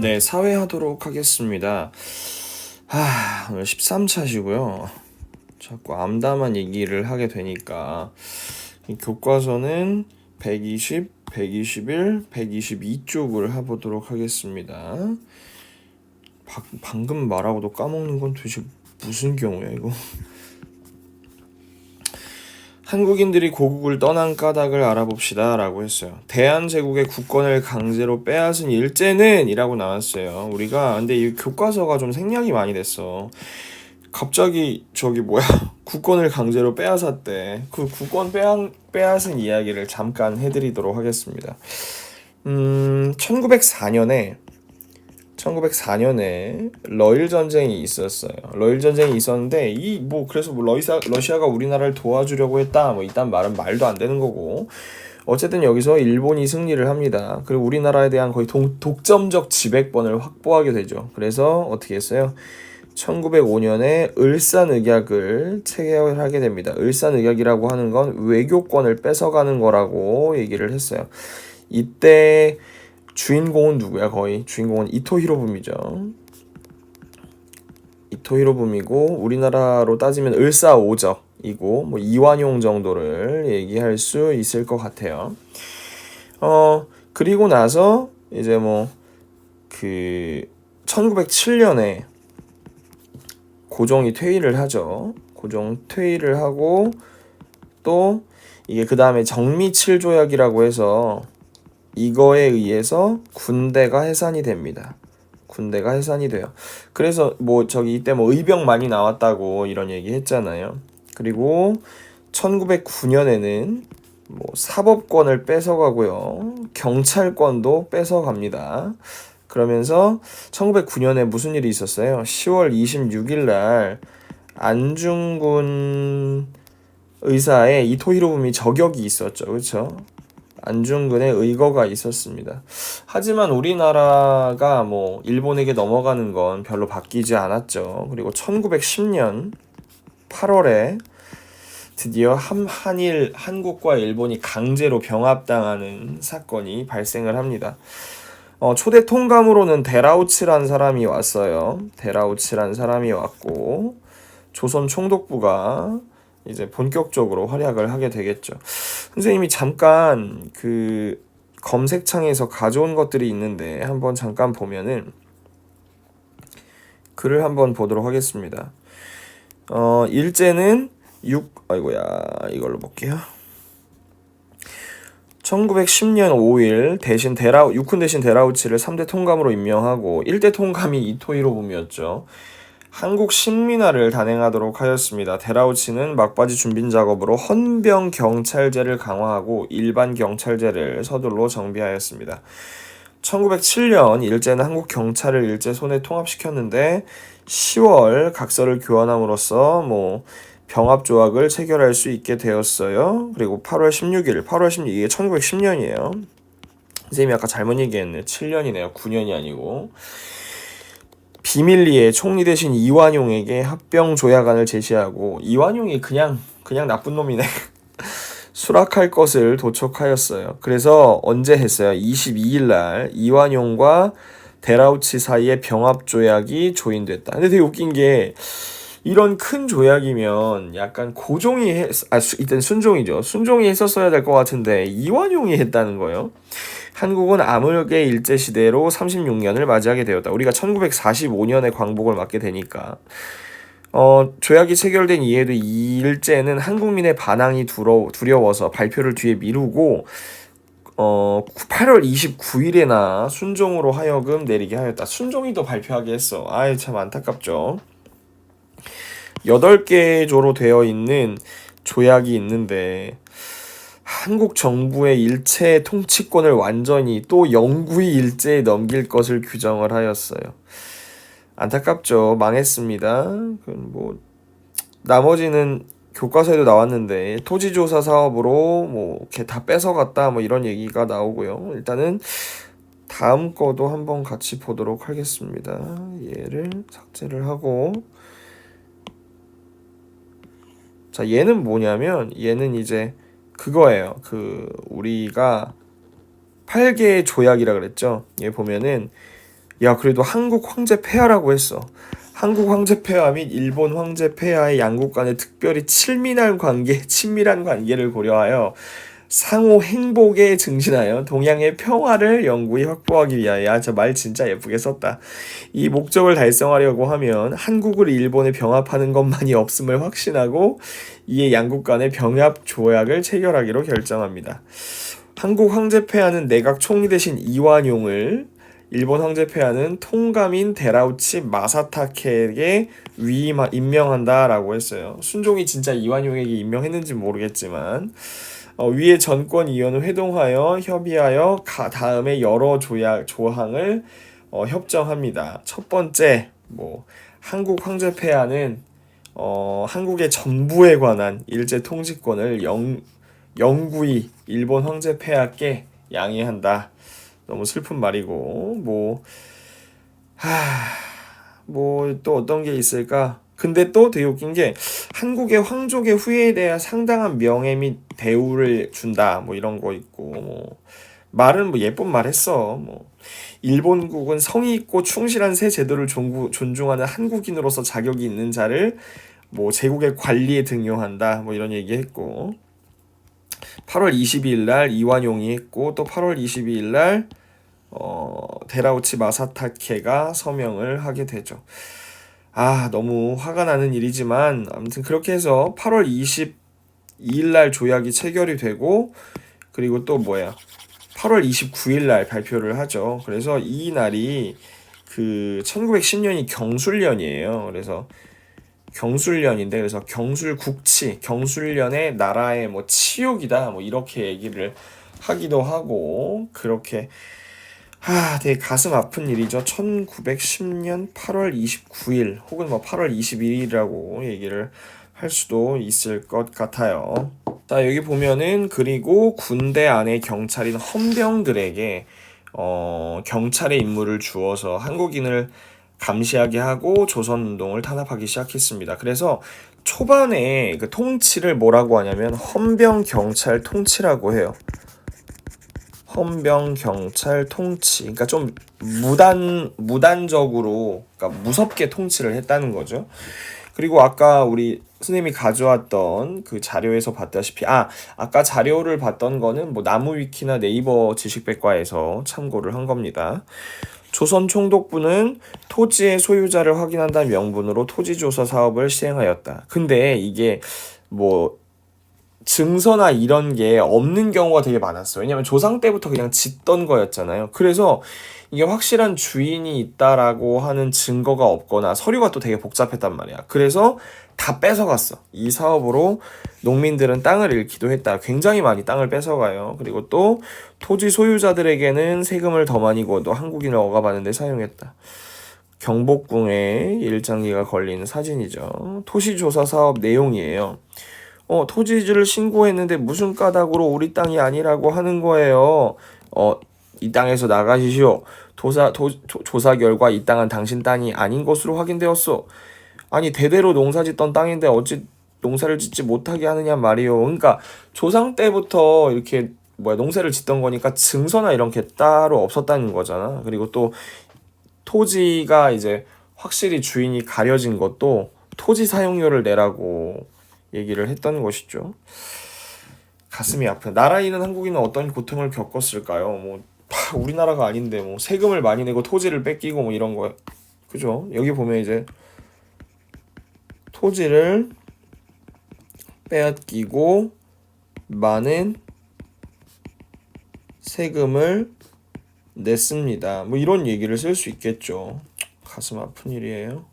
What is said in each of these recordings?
네, 사회하도록 하겠습니다. 오늘 13차시고요. 자꾸 암담한 얘기를 하게 되니까 이 교과서는 120, 121, 122쪽을 해보도록 하겠습니다. 방금 말하고도 까먹는 건 도대체 무슨 경우야 이거. 한국인들이 고국을 떠난 까닭을 알아봅시다 라고 했어요. 대한제국의 국권을 강제로 빼앗은 일제는 이라고 나왔어요. 우리가 근데 이 교과서가 좀 생략이 많이 됐어. 갑자기 국권을 강제로 빼앗았대. 그 국권 빼앗은 이야기를 잠깐 해드리도록 하겠습니다. 1904년에 러일 전쟁이 있었어요. 러일 전쟁이 있었는데 그래서 러시아가 우리나라를 도와주려고 했다 이딴 말은 말도 안 되는 거고, 어쨌든 여기서 일본이 승리를 합니다. 그리고 우리나라에 대한 거의 독점적 지배권을 확보하게 되죠. 그래서 어떻게 했어요? 1905년에 을산의약을 체결하게 됩니다. 을산의약이라고 하는 건 외교권을 뺏어가는 거라고 얘기를 했어요. 이때 주인공은 누구야? 거의 주인공은 이토 히로부미죠. 이토 히로부미고 우리나라로 따지면 을사오적이고 이완용 정도를 얘기할 수 있을 것 같아요. 그리고 나서 이제 1907년에 고종이 퇴위를 하죠. 고종 퇴위를 하고 또 이게 그 다음에 정미칠조약이라고 해서 이거에 의해서 군대가 해산이 됩니다. 군대가 해산이 돼요. 그래서 이때 의병 많이 나왔다고 이런 얘기 했잖아요. 그리고 1909년에는 사법권을 뺏어가고요. 경찰권도 뺏어갑니다. 그러면서 1909년에 무슨 일이 있었어요? 10월 26일 날 안중근 의사에 이토 히로부미 저격이 있었죠. 그렇죠? 안중근의 의거가 있었습니다. 하지만 우리나라가 일본에게 넘어가는 건 별로 바뀌지 않았죠. 그리고 1910년 8월에 드디어 한국과 일본이 강제로 병합당하는 사건이 발생을 합니다. 초대 통감으로는 데라우치란 사람이 왔어요. 데라우치란 사람이 왔고 조선 총독부가 이제 본격적으로 활약을 하게 되겠죠. 선생님이 잠깐 그 검색창에서 가져온 것들이 있는데 한번 잠깐 보면은 글을 한번 보도록 하겠습니다. 일제는 이걸로 볼게요. 1910년 5일 육군 대신 데라우치를 3대 통감으로 임명하고 1대 통감이 이토 히로부미였죠. 한국 식민화를 단행하도록 하였습니다. 데라우치는 막바지 준비 작업으로 헌병 경찰제를 강화하고 일반 경찰제를 서둘러 정비하였습니다. 1907년 일제는 한국 경찰을 일제 손에 통합시켰는데 10월 각서를 교환함으로써 병합 조약을 체결할 수 있게 되었어요. 그리고 8월 16일 이게 1910년이에요. 선생님이 아까 잘못 얘기했네. 7년이네요. 9년이 아니고. 비밀리에 총리 대신 이완용에게 합병 조약안을 제시하고, 이완용이 그냥 나쁜 놈이네. 수락할 것을 도촉하였어요. 그래서 언제 했어요? 22일 날 이완용과 데라우치 사이에 병합 조약이 조인됐다. 근데 되게 웃긴 게 이런 큰 조약이면 약간 고종이 이땐 순종이죠. 순종이 했었어야 될 것 같은데 이완용이 했다는 거예요. 한국은 암흑의 일제시대로 36년을 맞이하게 되었다. 우리가 1945년에 광복을 맞게 되니까 조약이 체결된 이후에도 이 일제는 한국민의 반항이 두려워서 발표를 뒤에 미루고 8월 29일에나 순종으로 하여금 내리게 하였다. 순종이 더 발표하게 했어. 참 안타깝죠. 8개 조로 되어 있는 조약이 있는데 한국 정부의 일체 통치권을 완전히 또 영구히 일제에 넘길 것을 규정을 하였어요. 안타깝죠. 망했습니다. 나머지는 교과서에도 나왔는데 토지조사 사업으로 이렇게 다 뺏어갔다 이런 얘기가 나오고요. 일단은 다음 거도 한번 같이 보도록 하겠습니다. 얘를 삭제를 하고 자, 얘는 뭐냐면 얘는 이제 그거예요. 그 우리가 8개의 조약이라 그랬죠. 얘 보면은 야, 그래도 한국 황제 폐하라고 했어. 한국 황제 폐하 및 일본 황제 폐하의 양국 간의 특별히 친밀한 관계를 고려하여 상호 행복에 증진하여 동양의 평화를 영구히 확보하기 위하여. 저 말 진짜 예쁘게 썼다. 이 목적을 달성하려고 하면 한국을 일본에 병합하는 것만이 없음을 확신하고 이에 양국 간의 병합 조약을 체결하기로 결정합니다. 한국 황제 폐하는 내각 총리 대신 이완용을, 일본 황제 폐하는 통감인 데라우치 마사타케에게 임명한다라고 했어요. 순종이 진짜 이완용에게 임명했는지 모르겠지만 위의 전권위원을 회동하여 협의하여 다음에 여러 조항을 협정합니다. 첫 번째, 한국 황제 폐하는 한국의 전부에 관한 일제 통치권을 영구히 일본 황제 폐하께 양해한다. 너무 슬픈 말이고 또 어떤 게 있을까? 근데 또 되게 웃긴 게 한국의 황족의 후예에 대한 상당한 명예 및 대우를 준다. 이런 거 있고 말은 예쁜 말 했어. 일본국은 성의 있고 충실한 새 제도를 존중하는 한국인으로서 자격이 있는 자를 제국의 관리에 등용한다. 이런 얘기했고 8월 22일 날 이완용이 했고 또 8월 22일 날 데라우치 마사타케가 서명을 하게 되죠. 너무 화가 나는 일이지만 아무튼 그렇게 해서 8월 22일 날 조약이 체결이 되고 그리고 또 8월 29일 날 발표를 하죠. 그래서 이 날이 그 1910년이 경술년이에요. 그래서 경술년인데 그래서 경술년의 나라의 치욕이다 이렇게 얘기를 하기도 하고 그렇게 되게 가슴 아픈 일이죠. 1910년 8월 29일 혹은 8월 21일이라고 얘기를 할 수도 있을 것 같아요. 자, 여기 보면은 그리고 군대 안에 경찰인 헌병들에게 경찰의 임무를 주어서 한국인을 감시하게 하고 조선운동을 탄압하기 시작했습니다. 그래서 초반에 그 통치를 뭐라고 하냐면 헌병경찰 통치라고 해요. 헌병경찰 통치. 그러니까 좀 무단적으로, 그러니까 무섭게 통치를 했다는 거죠. 그리고 아까 우리 선생님이 가져왔던 그 자료에서 봤다시피 아까 자료를 봤던 거는 나무위키나 네이버 지식백과에서 참고를 한 겁니다. 조선 총독부는 토지의 소유자를 확인한다는 명분으로 토지조사 사업을 시행하였다. 근데 이게 증서나 이런 게 없는 경우가 되게 많았어요. 왜냐면 조상 때부터 그냥 짓던 거였잖아요. 그래서 이게 확실한 주인이 있다라고 하는 증거가 없거나 서류가 또 되게 복잡했단 말이야. 그래서 다 뺏어갔어. 이 사업으로 농민들은 땅을 잃기도 했다. 굉장히 많이 땅을 뺏어가요. 그리고 또 토지 소유자들에게는 세금을 더 많이 걷어 한국인을 억압하는 데 사용했다. 경복궁에 일장기가 걸린 사진이죠. 토시조사 사업 내용이에요. 토지를 신고했는데 무슨 까닭으로 우리 땅이 아니라고 하는 거예요. 이 땅에서 나가시시오. 조사 결과 이 땅은 당신 땅이 아닌 것으로 확인되었소. 아니 대대로 농사짓던 땅인데 어찌 농사를 짓지 못하게 하느냐 말이요. 그러니까 조상 때부터 이렇게 농사를 짓던 거니까 증서나 이런 게 따로 없었다는 거잖아. 그리고 또 토지가 이제 확실히 주인이 가려진 것도 토지 사용료를 내라고 얘기를 했던 것이죠. 가슴이 아픈. 나라 잃은 한국인은 어떤 고통을 겪었을까요? 우리나라가 아닌데 세금을 많이 내고 토지를 뺏기고 이런 거. 그죠? 여기 보면 이제 토지를 빼앗기고 많은 세금을 냈습니다. 이런 얘기를 쓸 수 있겠죠. 가슴 아픈 일이에요.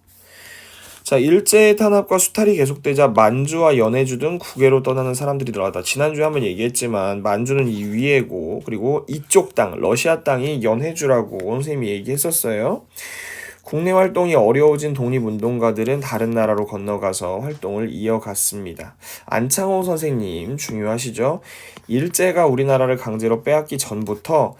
자, 일제의 탄압과 수탈이 계속되자 만주와 연해주 등 국외로 떠나는 사람들이 늘어났다. 지난주에 한번 얘기했지만 만주는 이 위에고 그리고 이쪽 땅, 러시아 땅이 연해주라고 선생님이 얘기했었어요. 국내 활동이 어려워진 독립운동가들은 다른 나라로 건너가서 활동을 이어갔습니다. 안창호 선생님 중요하시죠? 일제가 우리나라를 강제로 빼앗기 전부터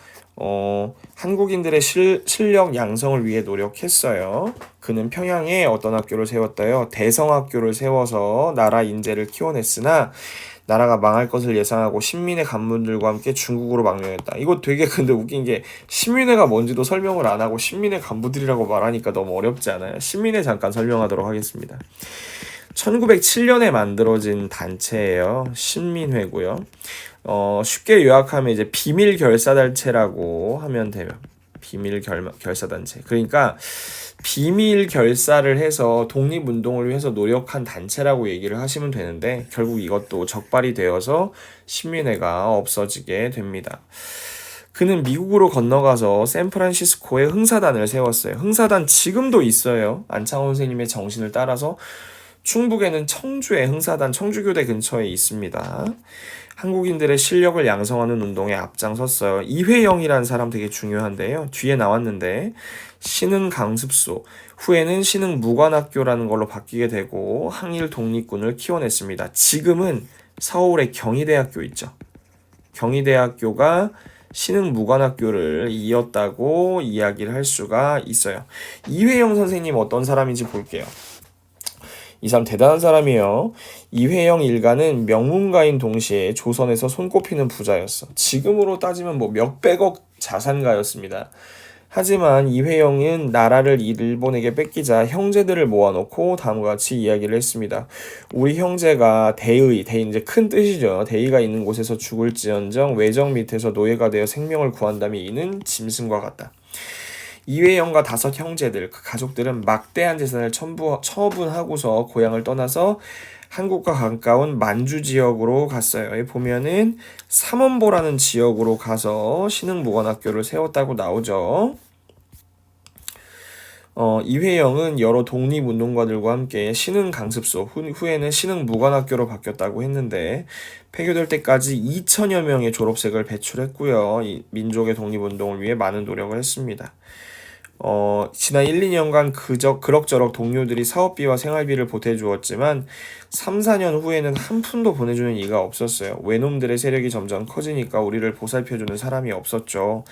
한국인들의 실력 양성을 위해 노력했어요. 그는 평양에 어떤 학교를 세웠다요? 대성학교를 세워서 나라 인재를 키워냈으나 나라가 망할 것을 예상하고 신민의 간부들과 함께 중국으로 망명했다. 이거 되게 근데 웃긴 게 신민회가 뭔지도 설명을 안 하고 신민의 간부들이라고 말하니까 너무 어렵지 않아요? 신민회 잠깐 설명하도록 하겠습니다. 1907년에 만들어진 단체예요. 신민회고요. 쉽게 요약하면 이제 비밀 결사단체라고 하면 돼요. 비밀 결사단체. 그러니까 비밀 결사를 해서 독립운동을 위해서 노력한 단체라고 얘기를 하시면 되는데 결국 이것도 적발이 되어서 신민회가 없어지게 됩니다. 그는 미국으로 건너가서 샌프란시스코에 흥사단을 세웠어요. 흥사단 지금도 있어요. 안창호 선생님의 정신을 따라서 충북에는 청주의 흥사단 청주교대 근처에 있습니다. 한국인들의 실력을 양성하는 운동에 앞장섰어요. 이회영이라는 사람 되게 중요한데요. 뒤에 나왔는데 신흥 강습소, 후에는 신흥 무관학교라는 걸로 바뀌게 되고 항일 독립군을 키워냈습니다. 지금은 서울의 경희대학교 있죠. 경희대학교가 신흥 무관학교를 이었다고 이야기를 할 수가 있어요. 이회영 선생님 어떤 사람인지 볼게요. 이 사람 대단한 사람이에요. 이회영 일가는 명문가인 동시에 조선에서 손꼽히는 부자였어. 지금으로 따지면 뭐 몇백억 자산가였습니다. 하지만 이회영은 나라를 일본에게 뺏기자 형제들을 모아놓고 다음과 같이 이야기를 했습니다. 우리 형제가 대의 이제 큰 뜻이죠. 대의가 있는 곳에서 죽을지언정 외적 밑에서 노예가 되어 생명을 구한다면 이는 짐승과 같다. 이회영과 5 형제들, 그 가족들은 막대한 재산을 처분하고서 고향을 떠나서 한국과 가까운 만주 지역으로 갔어요. 여기 보면은 삼원보라는 지역으로 가서 신흥무관학교를 세웠다고 나오죠. 이회영은 여러 독립운동가들과 함께 신흥강습소, 후에는 신흥무관학교로 바뀌었다고 했는데 폐교될 때까지 2천여 명의 졸업생을 배출했고요. 이 민족의 독립운동을 위해 많은 노력을 했습니다. 지난 1, 2년간 그럭저럭 동료들이 사업비와 생활비를 보태주었지만 3, 4년 후에는 한 푼도 보내주는 이가 없었어요. 외놈들의 세력이 점점 커지니까 우리를 보살펴주는 사람이 없었죠.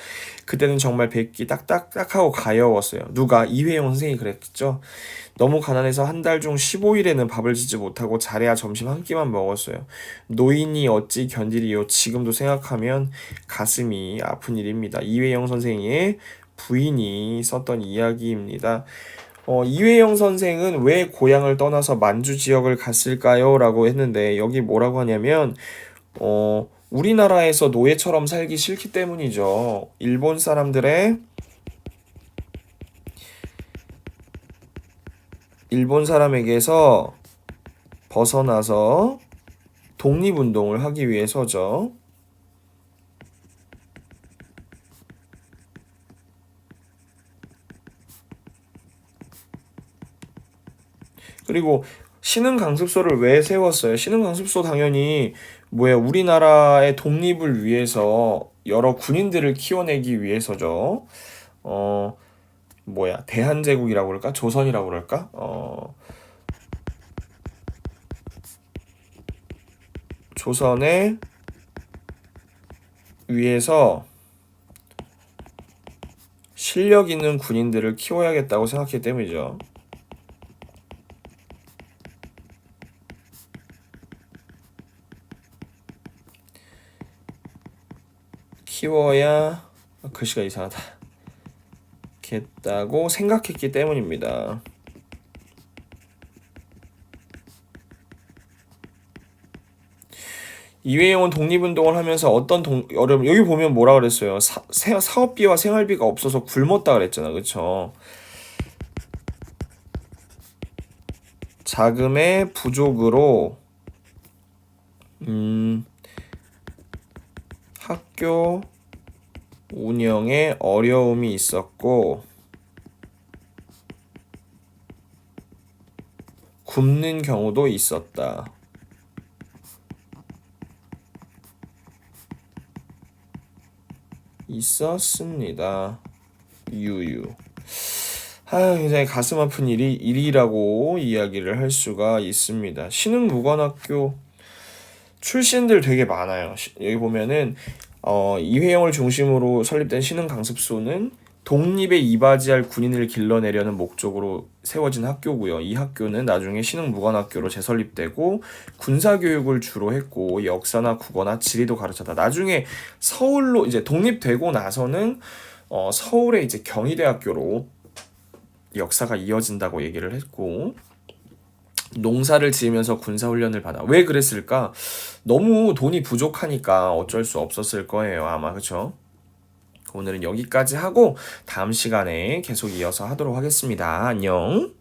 그때는 정말 뵙기 딱하고 가여웠어요. 누가? 이회영 선생이 그랬겠죠. 너무 가난해서 한 달 중 15일에는 밥을 짓지 못하고 잘해야 점심 한 끼만 먹었어요. 노인이 어찌 견디리요. 지금도 생각하면 가슴이 아픈 일입니다. 이회영 선생의 부인이 썼던 이야기입니다. 이회영 선생은 왜 고향을 떠나서 만주 지역을 갔을까요? 라고 했는데 여기 뭐라고 하냐면 우리나라에서 노예처럼 살기 싫기 때문이죠. 일본 사람에게서 벗어나서 독립운동을 하기 위해서죠. 그리고 신흥강습소를 왜 세웠어요? 신흥강습소 당연히 우리나라의 독립을 위해서 여러 군인들을 키워내기 위해서죠. 대한제국이라고 그럴까? 조선이라고 그럴까? 조선에 위해서 실력 있는 군인들을 키워야겠다고 생각했기 때문이죠. 키워야 글씨가 이상하다. 겠다고 생각했기 때문입니다. 이회영은 독립운동을 하면서 여러분 여기 보면 뭐라 그랬어요? 사업비와 생활비가 없어서 굶었다 그랬잖아, 그쵸? 자금의 부족으로 학교 운영에 어려움이 있었고 굶는 경우도 있었다. 있었습니다. 유유. 굉장히 가슴 아픈 일이라고 이야기를 할 수가 있습니다. 신흥무관학교 출신들 되게 많아요. 여기 보면은 이회영을 중심으로 설립된 신흥강습소는 독립에 이바지할 군인을 길러내려는 목적으로 세워진 학교고요. 이 학교는 나중에 신흥무관학교로 재설립되고 군사교육을 주로 했고 역사나 국어나 지리도 가르쳤다. 나중에 서울로 이제 독립되고 나서는 서울의 이제 경희대학교로 역사가 이어진다고 얘기를 했고 농사를 지으면서 군사훈련을 받아. 왜 그랬을까? 너무 돈이 부족하니까 어쩔 수 없었을 거예요. 아마 그쵸? 오늘은 여기까지 하고 다음 시간에 계속 이어서 하도록 하겠습니다. 안녕.